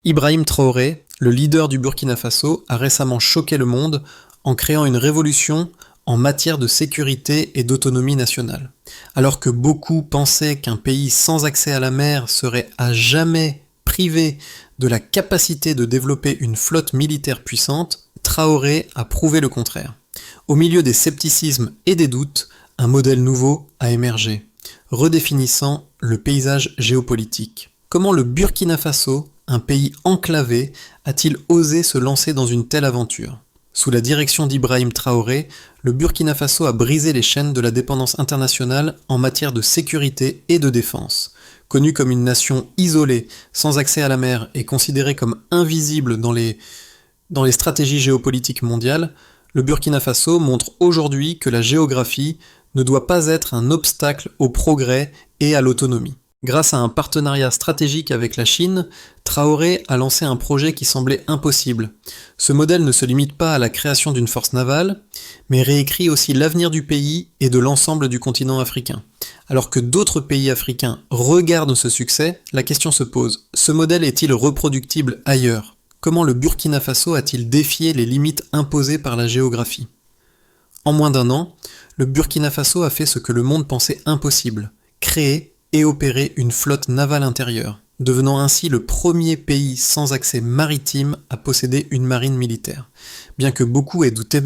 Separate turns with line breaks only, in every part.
Ibrahim Traoré, le leader du Burkina Faso, a récemment choqué le monde en créant une révolution en matière de sécurité et d'autonomie nationale. Alors que beaucoup pensaient qu'un pays sans accès à la mer serait à jamais privé de la capacité de développer une flotte militaire puissante, Traoré a prouvé le contraire. Au milieu des scepticismes et des doutes, un modèle nouveau a émergé, redéfinissant le paysage géopolitique. Comment le Burkina Faso, un pays enclavé, a-t-il osé se lancer dans une telle aventure ? Sous la direction d'Ibrahim Traoré, le Burkina Faso a brisé les chaînes de la dépendance internationale en matière de sécurité et de défense. Connu comme une nation isolée, sans accès à la mer et considérée comme invisible dans les stratégies géopolitiques mondiales, le Burkina Faso montre aujourd'hui que la géographie ne doit pas être un obstacle au progrès et à l'autonomie. Grâce à un partenariat stratégique avec la Chine, Traoré a lancé un projet qui semblait impossible. Ce modèle ne se limite pas à la création d'une force navale, mais réécrit aussi l'avenir du pays et de l'ensemble du continent africain. Alors que d'autres pays africains regardent ce succès, la question se pose, ce modèle est-il reproductible ailleurs ? Comment le Burkina Faso a-t-il défié les limites imposées par la géographie ? En moins d'un an, le Burkina Faso a fait ce que le monde pensait impossible, créer et opérer une flotte navale intérieure, devenant ainsi le premier pays sans accès maritime à posséder une marine militaire. Bien que beaucoup aient douté,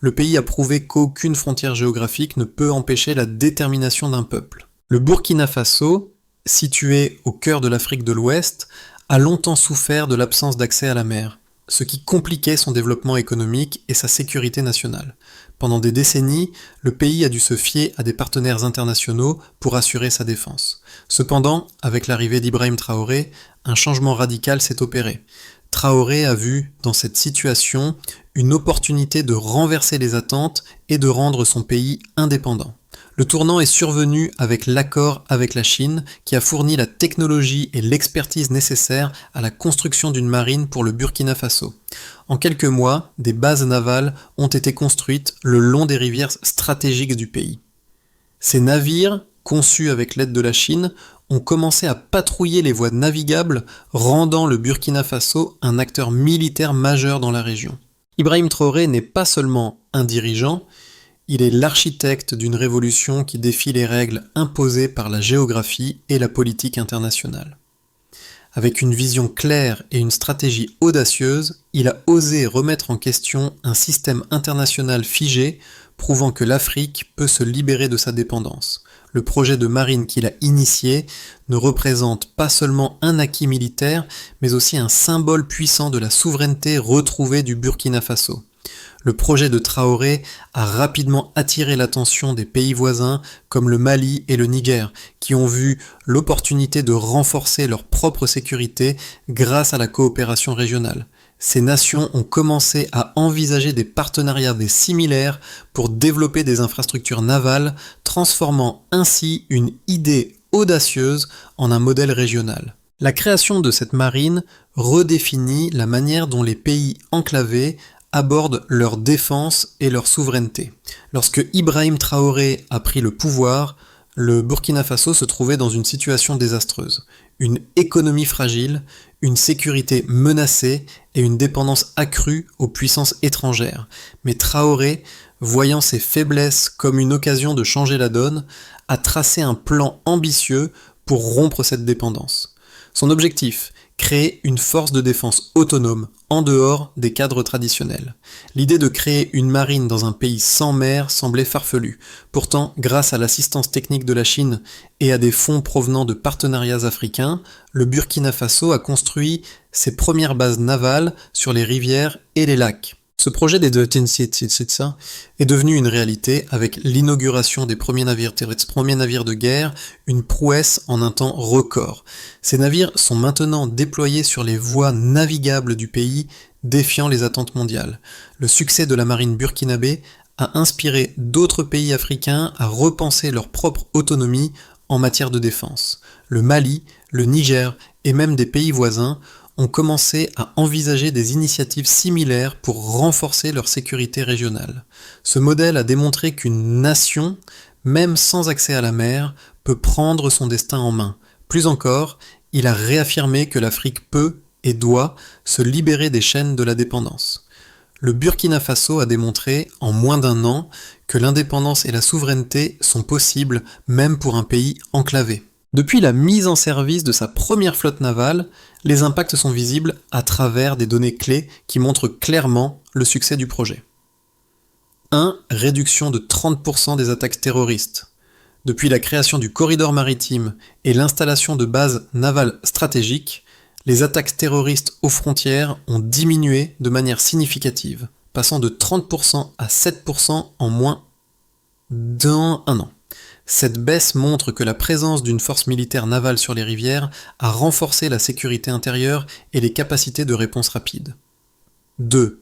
le pays a prouvé qu'aucune frontière géographique ne peut empêcher la détermination d'un peuple. Le Burkina Faso, situé au cœur de l'Afrique de l'Ouest, a longtemps souffert de l'absence d'accès à la mer, ce qui compliquait son développement économique et sa sécurité nationale. Pendant des décennies, le pays a dû se fier à des partenaires internationaux pour assurer sa défense. Cependant, avec l'arrivée d'Ibrahim Traoré, un changement radical s'est opéré. Traoré a vu dans cette situation une opportunité de renverser les attentes et de rendre son pays indépendant. Le tournant est survenu avec l'accord avec la Chine qui a fourni la technologie et l'expertise nécessaires à la construction d'une marine pour le Burkina Faso. En quelques mois, des bases navales ont été construites le long des rivières stratégiques du pays. Ces navires, conçus avec l'aide de la Chine, ont commencé à patrouiller les voies navigables, rendant le Burkina Faso un acteur militaire majeur dans la région. Ibrahim Traoré n'est pas seulement un dirigeant, il est l'architecte d'une révolution qui défie les règles imposées par la géographie et la politique internationale. Avec une vision claire et une stratégie audacieuse, il a osé remettre en question un système international figé, prouvant que l'Afrique peut se libérer de sa dépendance. Le projet de marine qu'il a initié ne représente pas seulement un acquis militaire, mais aussi un symbole puissant de la souveraineté retrouvée du Burkina Faso. Le projet de Traoré a rapidement attiré l'attention des pays voisins comme le Mali et le Niger, qui ont vu l'opportunité de renforcer leur propre sécurité grâce à la coopération régionale. Ces nations ont commencé à envisager des partenariats similaires pour développer des infrastructures navales, transformant ainsi une idée audacieuse en un modèle régional. La création de cette marine redéfinit la manière dont les pays enclavés abordent leur défense et leur souveraineté. Lorsque Ibrahim Traoré a pris le pouvoir, le Burkina Faso se trouvait dans une situation désastreuse. Une économie fragile, une sécurité menacée et une dépendance accrue aux puissances étrangères. Mais Traoré, voyant ses faiblesses comme une occasion de changer la donne, a tracé un plan ambitieux pour rompre cette dépendance. Son objectif, créer une force de défense autonome, en dehors des cadres traditionnels. L'idée de créer une marine dans un pays sans mer semblait farfelue. Pourtant, grâce à l'assistance technique de la Chine et à des fonds provenant de partenariats africains, le Burkina Faso a construit ses premières bases navales sur les rivières et les lacs. Ce projet est devenu une réalité avec l'inauguration des premiers navires de guerre, une prouesse en un temps record. Ces navires sont maintenant déployés sur les voies navigables du pays, défiant les attentes mondiales. Le succès de la marine burkinabé a inspiré d'autres pays africains à repenser leur propre autonomie en matière de défense. Le Mali, le Niger et même des pays voisins ont commencé à envisager des initiatives similaires pour renforcer leur sécurité régionale. Ce modèle a démontré qu'une nation, même sans accès à la mer, peut prendre son destin en main. Plus encore, il a réaffirmé que l'Afrique peut et doit se libérer des chaînes de la dépendance. Le Burkina Faso a démontré, en moins d'un an, que l'indépendance et la souveraineté sont possibles même pour un pays enclavé. Depuis la mise en service de sa première flotte navale, les impacts sont visibles à travers des données clés qui montrent clairement le succès du projet. 1. Réduction de 30% des attaques terroristes. Depuis la création du corridor maritime et l'installation de bases navales stratégiques, les attaques terroristes aux frontières ont diminué de manière significative, passant de 30% à 7% en moins d'un an. Cette baisse montre que la présence d'une force militaire navale sur les rivières a renforcé la sécurité intérieure et les capacités de réponse rapide. 2.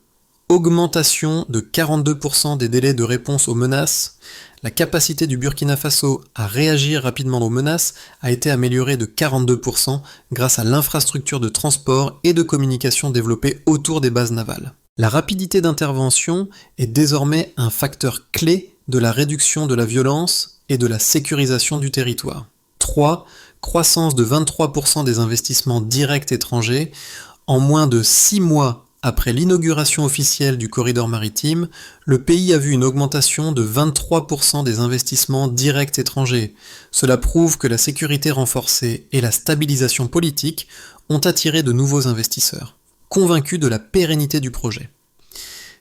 Augmentation de 42% des délais de réponse aux menaces. La capacité du Burkina Faso à réagir rapidement aux menaces a été améliorée de 42% grâce à l'infrastructure de transport et de communication développée autour des bases navales. La rapidité d'intervention est désormais un facteur clé de la réduction de la violence et de la sécurisation du territoire. 3. Croissance de 23% des investissements directs étrangers. En moins de 6 mois après l'inauguration officielle du corridor maritime, le pays a vu une augmentation de 23% des investissements directs étrangers. Cela prouve que la sécurité renforcée et la stabilisation politique ont attiré de nouveaux investisseurs, convaincus de la pérennité du projet.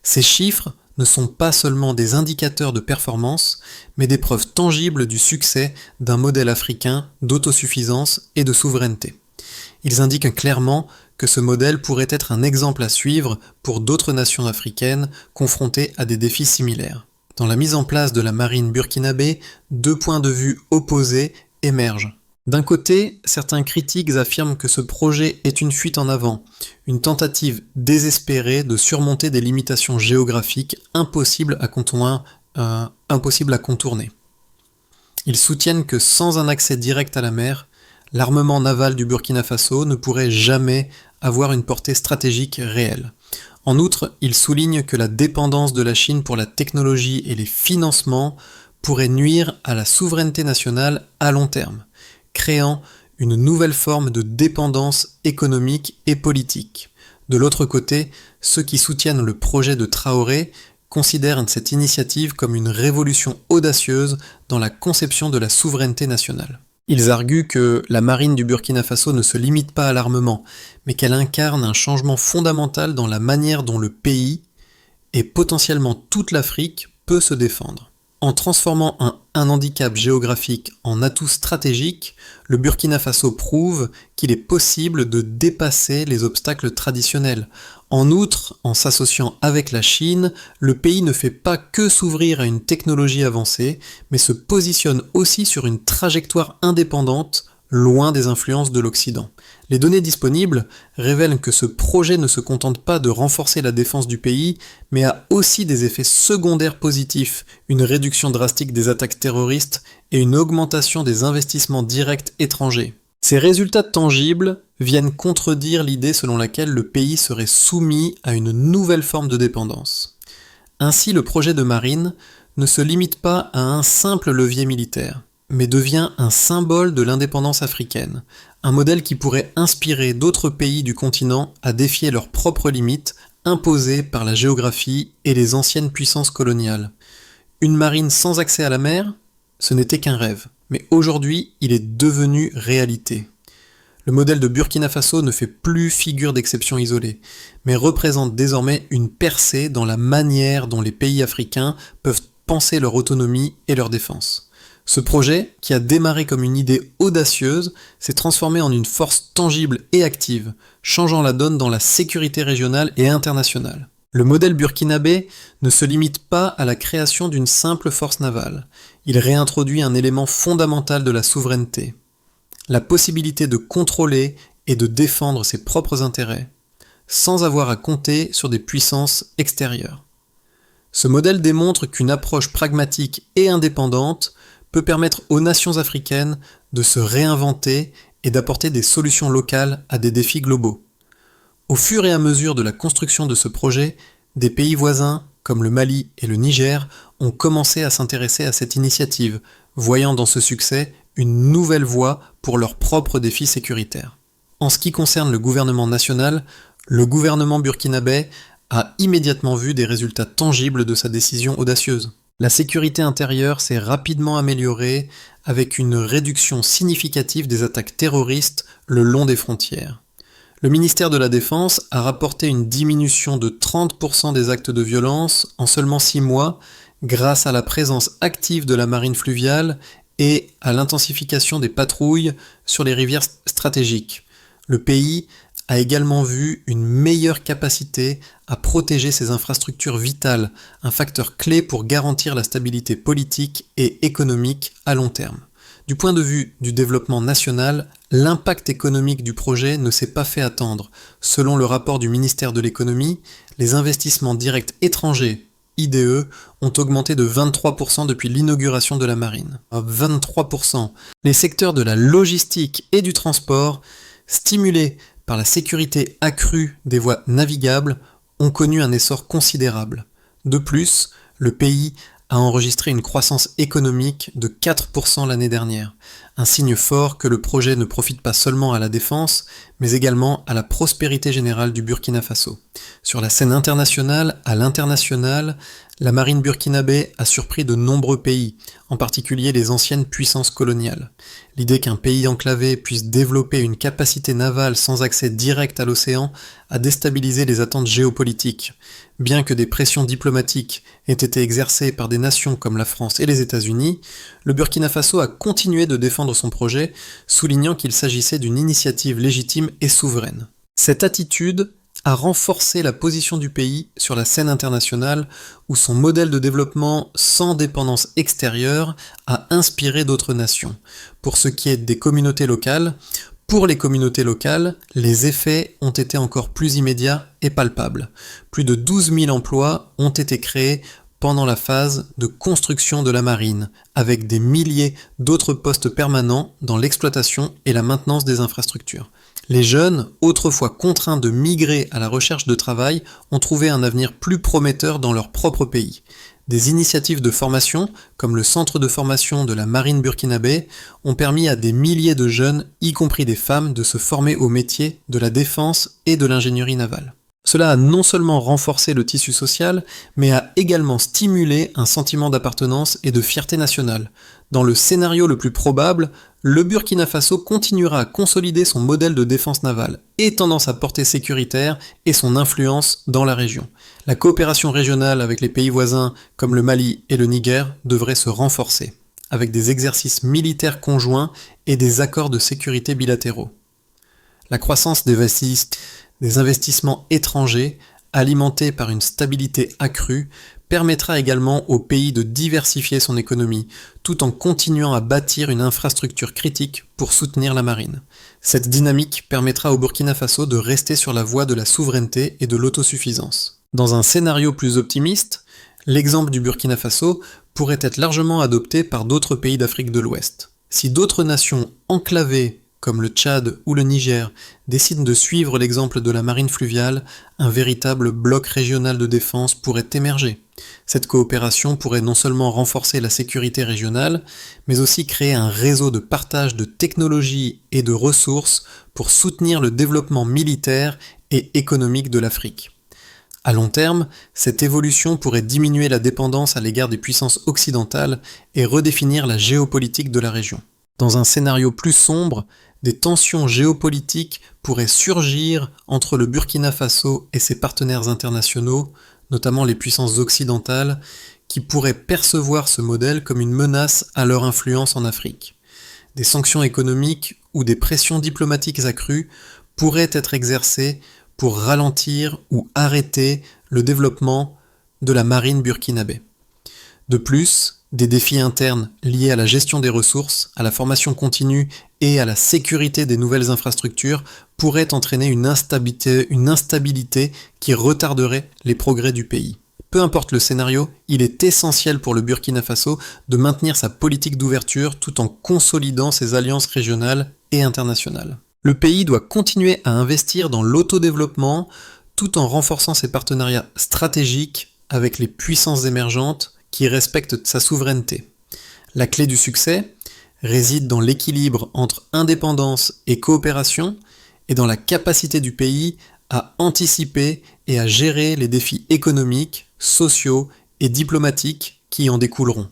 Ces chiffres ne sont pas seulement des indicateurs de performance, mais des preuves tangibles du succès d'un modèle africain d'autosuffisance et de souveraineté. Ils indiquent clairement que ce modèle pourrait être un exemple à suivre pour d'autres nations africaines confrontées à des défis similaires. Dans la mise en place de la marine burkinabé, deux points de vue opposés émergent. D'un côté, certains critiques affirment que ce projet est une fuite en avant, une tentative désespérée de surmonter des limitations géographiques impossibles à contourner. Ils soutiennent que sans un accès direct à la mer, l'armement naval du Burkina Faso ne pourrait jamais avoir une portée stratégique réelle. En outre, ils soulignent que la dépendance de la Chine pour la technologie et les financements pourrait nuire à la souveraineté nationale à long terme, créant une nouvelle forme de dépendance économique et politique. De l'autre côté, ceux qui soutiennent le projet de Traoré considèrent cette initiative comme une révolution audacieuse dans la conception de la souveraineté nationale. Ils arguent que la marine du Burkina Faso ne se limite pas à l'armement, mais qu'elle incarne un changement fondamental dans la manière dont le pays, et potentiellement toute l'Afrique, peut se défendre. En transformant un handicap géographique en atout stratégique, le Burkina Faso prouve qu'il est possible de dépasser les obstacles traditionnels. En outre, en s'associant avec la Chine, le pays ne fait pas que s'ouvrir à une technologie avancée, mais se positionne aussi sur une trajectoire indépendante, loin des influences de l'Occident. Les données disponibles révèlent que ce projet ne se contente pas de renforcer la défense du pays, mais a aussi des effets secondaires positifs, une réduction drastique des attaques terroristes et une augmentation des investissements directs étrangers. Ces résultats tangibles viennent contredire l'idée selon laquelle le pays serait soumis à une nouvelle forme de dépendance. Ainsi, le projet de marine ne se limite pas à un simple levier militaire, mais devient un symbole de l'indépendance africaine, un modèle qui pourrait inspirer d'autres pays du continent à défier leurs propres limites imposées par la géographie et les anciennes puissances coloniales. Une marine sans accès à la mer, ce n'était qu'un rêve, mais aujourd'hui il est devenu réalité. Le modèle de Burkina Faso ne fait plus figure d'exception isolée, mais représente désormais une percée dans la manière dont les pays africains peuvent penser leur autonomie et leur défense. Ce projet, qui a démarré comme une idée audacieuse, s'est transformé en une force tangible et active, changeant la donne dans la sécurité régionale et internationale. Le modèle burkinabé ne se limite pas à la création d'une simple force navale. Il réintroduit un élément fondamental de la souveraineté, la possibilité de contrôler et de défendre ses propres intérêts, sans avoir à compter sur des puissances extérieures. Ce modèle démontre qu'une approche pragmatique et indépendante peut permettre aux nations africaines de se réinventer et d'apporter des solutions locales à des défis globaux. Au fur et à mesure de la construction de ce projet, des pays voisins, comme le Mali et le Niger, ont commencé à s'intéresser à cette initiative, voyant dans ce succès une nouvelle voie pour leurs propres défis sécuritaires. En ce qui concerne le gouvernement national, le gouvernement burkinabé a immédiatement vu des résultats tangibles de sa décision audacieuse. La sécurité intérieure s'est rapidement améliorée avec une réduction significative des attaques terroristes le long des frontières. Le ministère de la Défense a rapporté une diminution de 30% des actes de violence en seulement 6 mois grâce à la présence active de la marine fluviale et à l'intensification des patrouilles sur les rivières stratégiques. Le pays a également vu une meilleure capacité à protéger ses infrastructures vitales, un facteur clé pour garantir la stabilité politique et économique à long terme. Du point de vue du développement national, l'impact économique du projet ne s'est pas fait attendre. Selon le rapport du ministère de l'économie, les investissements directs étrangers, IDE, ont augmenté de 23% depuis l'inauguration de la marine. 23%. Les secteurs de la logistique et du transport, stimulés par la sécurité accrue des voies navigables, ont connu un essor considérable. De plus, le pays a enregistré une croissance économique de 4% l'année dernière, un signe fort que le projet ne profite pas seulement à la défense, mais également à la prospérité générale du Burkina Faso. Sur la scène internationale, à l'international, la marine burkinabé a surpris de nombreux pays, en particulier les anciennes puissances coloniales. L'idée qu'un pays enclavé puisse développer une capacité navale sans accès direct à l'océan a déstabilisé les attentes géopolitiques. Bien que des pressions diplomatiques aient été exercées par des nations comme la France et les États-Unis, le Burkina Faso a continué de défendre son projet, soulignant qu'il s'agissait d'une initiative légitime et souveraine. Cette attitude a renforcé la position du pays sur la scène internationale où son modèle de développement sans dépendance extérieure a inspiré d'autres nations. Pour ce qui est des communautés locales, pour les communautés locales, les effets ont été encore plus immédiats et palpables. Plus de 12 000 emplois ont été créés pendant la phase de construction de la marine, avec des milliers d'autres postes permanents dans l'exploitation et la maintenance des infrastructures. Les jeunes, autrefois contraints de migrer à la recherche de travail, ont trouvé un avenir plus prometteur dans leur propre pays. Des initiatives de formation, comme le centre de formation de la marine burkinabé, ont permis à des milliers de jeunes, y compris des femmes, de se former au métier de la défense et de l'ingénierie navale. Cela a non seulement renforcé le tissu social, mais a également stimulé un sentiment d'appartenance et de fierté nationale. Dans le scénario le plus probable, le Burkina Faso continuera à consolider son modèle de défense navale étendant sa portée sécuritaire et son influence dans la région. La coopération régionale avec les pays voisins comme le Mali et le Niger devrait se renforcer, avec des exercices militaires conjoints et des accords de sécurité bilatéraux. La croissance des investissements étrangers, alimentés par une stabilité accrue, permettra également au pays de diversifier son économie, tout en continuant à bâtir une infrastructure critique pour soutenir la marine. Cette dynamique permettra au Burkina Faso de rester sur la voie de la souveraineté et de l'autosuffisance. Dans un scénario plus optimiste, l'exemple du Burkina Faso pourrait être largement adopté par d'autres pays d'Afrique de l'Ouest. Si d'autres nations enclavées comme le Tchad ou le Niger, décident de suivre l'exemple de la marine fluviale, un véritable bloc régional de défense pourrait émerger. Cette coopération pourrait non seulement renforcer la sécurité régionale, mais aussi créer un réseau de partage de technologies et de ressources pour soutenir le développement militaire et économique de l'Afrique. À long terme, cette évolution pourrait diminuer la dépendance à l'égard des puissances occidentales et redéfinir la géopolitique de la région. Dans un scénario plus sombre, des tensions géopolitiques pourraient surgir entre le Burkina Faso et ses partenaires internationaux, notamment les puissances occidentales, qui pourraient percevoir ce modèle comme une menace à leur influence en Afrique. Des sanctions économiques ou des pressions diplomatiques accrues pourraient être exercées pour ralentir ou arrêter le développement de la marine burkinabé. De plus, des défis internes liés à la gestion des ressources, à la formation continue et à la sécurité des nouvelles infrastructures pourraient entraîner une instabilité qui retarderait les progrès du pays. Peu importe le scénario, il est essentiel pour le Burkina Faso de maintenir sa politique d'ouverture tout en consolidant ses alliances régionales et internationales. Le pays doit continuer à investir dans l'autodéveloppement tout en renforçant ses partenariats stratégiques avec les puissances émergentes qui respecte sa souveraineté. La clé du succès réside dans l'équilibre entre indépendance et coopération et dans la capacité du pays à anticiper et à gérer les défis économiques, sociaux et diplomatiques qui en découleront.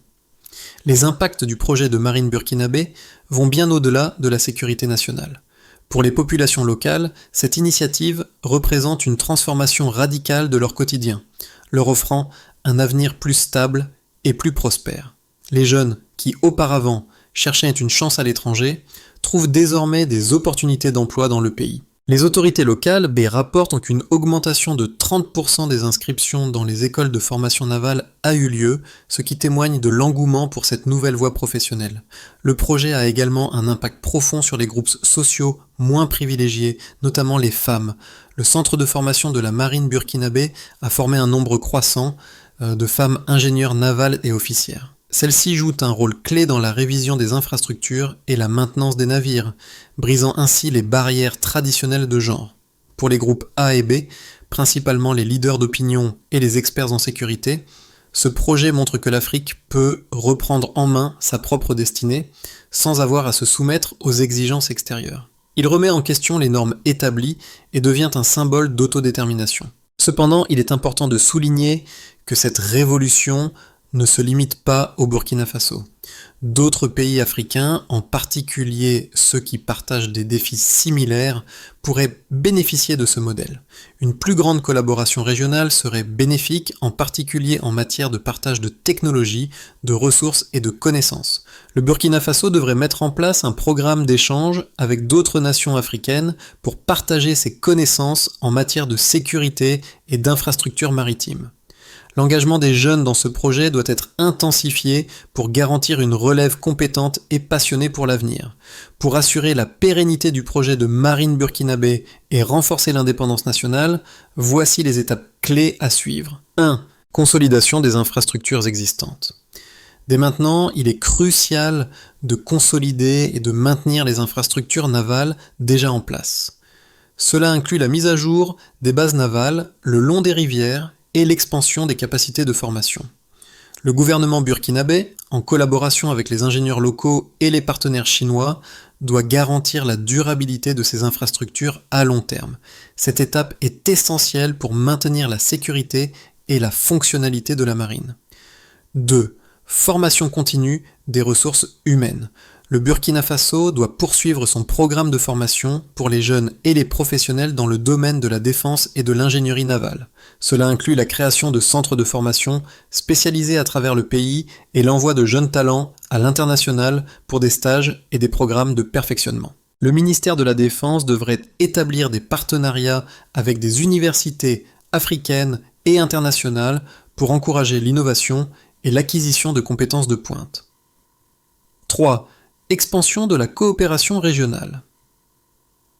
Les impacts du projet de marine burkinabé vont bien au-delà de la sécurité nationale. Pour les populations locales, cette initiative représente une transformation radicale de leur quotidien, leur offrant un avenir plus stable et plus prospère. Les jeunes qui auparavant cherchaient une chance à l'étranger trouvent désormais des opportunités d'emploi dans le pays. Les autorités locales rapportent qu'une augmentation de 30% des inscriptions dans les écoles de formation navale a eu lieu, ce qui témoigne de l'engouement pour cette nouvelle voie professionnelle. Le projet a également un impact profond sur les groupes sociaux moins privilégiés, notamment les femmes. Le centre de formation de la marine burkinabé a formé un nombre croissant de femmes ingénieurs navales et officières. Celles-ci jouent un rôle clé dans la révision des infrastructures et la maintenance des navires, brisant ainsi les barrières traditionnelles de genre. Pour les groupes A et B, principalement les leaders d'opinion et les experts en sécurité, ce projet montre que l'Afrique peut reprendre en main sa propre destinée sans avoir à se soumettre aux exigences extérieures. Il remet en question les normes établies et devient un symbole d'autodétermination. Cependant, il est important de souligner que cette révolution ne se limite pas au Burkina Faso. D'autres pays africains, en particulier ceux qui partagent des défis similaires, pourraient bénéficier de ce modèle. Une plus grande collaboration régionale serait bénéfique, en particulier en matière de partage de technologies, de ressources et de connaissances. Le Burkina Faso devrait mettre en place un programme d'échange avec d'autres nations africaines pour partager ses connaissances en matière de sécurité et d'infrastructures maritimes. L'engagement des jeunes dans ce projet doit être intensifié pour garantir une relève compétente et passionnée pour l'avenir. Pour assurer la pérennité du projet de marine burkinabé et renforcer l'indépendance nationale, voici les étapes clés à suivre. 1. Consolidation des infrastructures existantes. Dès maintenant, il est crucial de consolider et de maintenir les infrastructures navales déjà en place. Cela inclut la mise à jour des bases navales le long des rivières et l'expansion des capacités de formation. Le gouvernement burkinabé, en collaboration avec les ingénieurs locaux et les partenaires chinois, doit garantir la durabilité de ces infrastructures à long terme. Cette étape est essentielle pour maintenir la sécurité et la fonctionnalité de la marine. 2. Formation continue des ressources humaines. Le Burkina Faso doit poursuivre son programme de formation pour les jeunes et les professionnels dans le domaine de la défense et de l'ingénierie navale. Cela inclut la création de centres de formation spécialisés à travers le pays et l'envoi de jeunes talents à l'international pour des stages et des programmes de perfectionnement. Le ministère de la Défense devrait établir des partenariats avec des universités africaines et internationales pour encourager l'innovation et l'acquisition de compétences de pointe. 3. Expansion de la coopération régionale.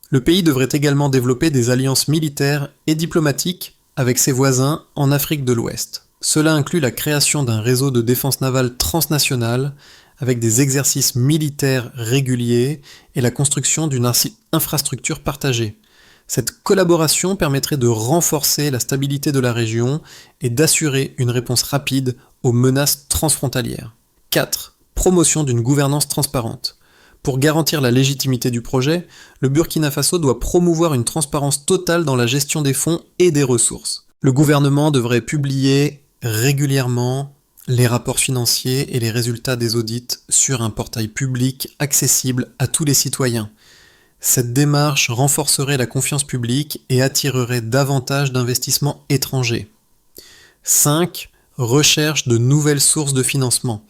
Le pays devrait également développer des alliances militaires et diplomatiques avec ses voisins en Afrique de l'Ouest. Cela inclut la création d'un réseau de défense navale transnational avec des exercices militaires réguliers et la construction d'une infrastructure partagée. Cette collaboration permettrait de renforcer la stabilité de la région et d'assurer une réponse rapide aux menaces transfrontalières. 4. Promotion d'une gouvernance transparente. Pour garantir la légitimité du projet, le Burkina Faso doit promouvoir une transparence totale dans la gestion des fonds et des ressources. Le gouvernement devrait publier régulièrement les rapports financiers et les résultats des audits sur un portail public accessible à tous les citoyens. Cette démarche renforcerait la confiance publique et attirerait davantage d'investissements étrangers. 5. Recherche de nouvelles sources de financement.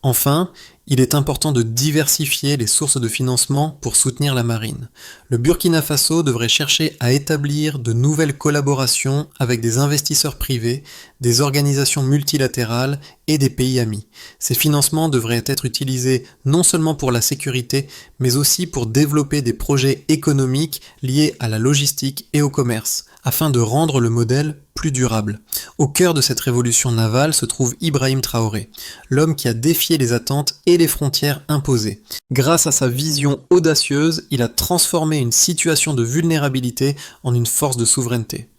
Enfin, il est important de diversifier les sources de financement pour soutenir la marine. Le Burkina Faso devrait chercher à établir de nouvelles collaborations avec des investisseurs privés, des organisations multilatérales et des pays amis. Ces financements devraient être utilisés non seulement pour la sécurité, mais aussi pour développer des projets économiques liés à la logistique et au commerce, afin de rendre le modèle plus durable. Au cœur de cette révolution navale se trouve Ibrahim Traoré, l'homme qui a défié les attentes et les frontières imposées. Grâce à sa vision audacieuse, il a transformé une situation de vulnérabilité en une force de souveraineté.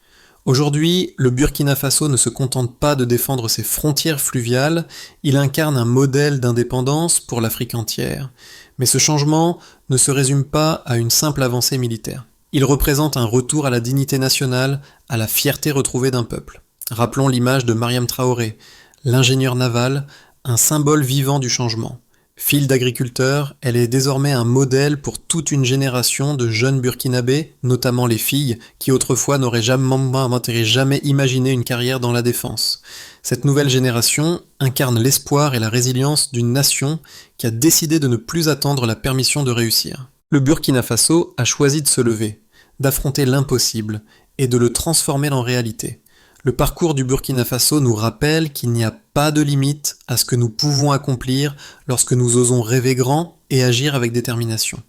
Aujourd'hui, le Burkina Faso ne se contente pas de défendre ses frontières fluviales, il incarne un modèle d'indépendance pour l'Afrique entière. Mais ce changement ne se résume pas à une simple avancée militaire. Il représente un retour à la dignité nationale, à la fierté retrouvée d'un peuple. Rappelons l'image de Mariam Traoré, l'ingénieur naval, un symbole vivant du changement. Fille d'agriculteur, elle est désormais un modèle pour toute une génération de jeunes burkinabés, notamment les filles, qui autrefois n'auraient jamais imaginé une carrière dans la défense. Cette nouvelle génération incarne l'espoir et la résilience d'une nation qui a décidé de ne plus attendre la permission de réussir. Le Burkina Faso a choisi de se lever, d'affronter l'impossible et de le transformer en réalité. Le parcours du Burkina Faso nous rappelle qu'il n'y a pas de limite à ce que nous pouvons accomplir lorsque nous osons rêver grand et agir avec détermination.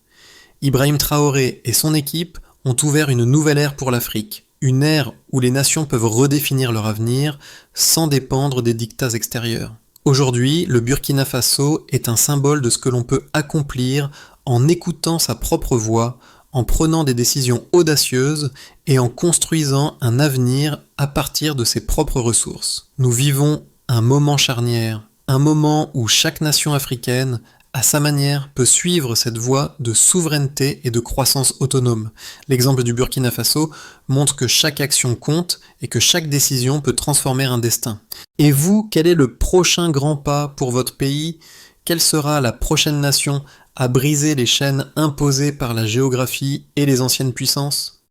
Ibrahim Traoré et son équipe ont ouvert une nouvelle ère pour l'Afrique, une ère où les nations peuvent redéfinir leur avenir sans dépendre des dictats extérieurs. Aujourd'hui, le Burkina Faso est un symbole de ce que l'on peut accomplir en écoutant sa propre voix, en prenant des décisions audacieuses et en construisant un avenir à partir de ses propres ressources. Nous vivons un moment charnière, un moment où chaque nation africaine, à sa manière, peut suivre cette voie de souveraineté et de croissance autonome. L'exemple du Burkina Faso montre que chaque action compte et que chaque décision peut transformer un destin. Et vous, quel est le prochain grand pas pour votre pays ? Quelle sera la prochaine nation à briser les chaînes imposées par la géographie et les anciennes puissances ?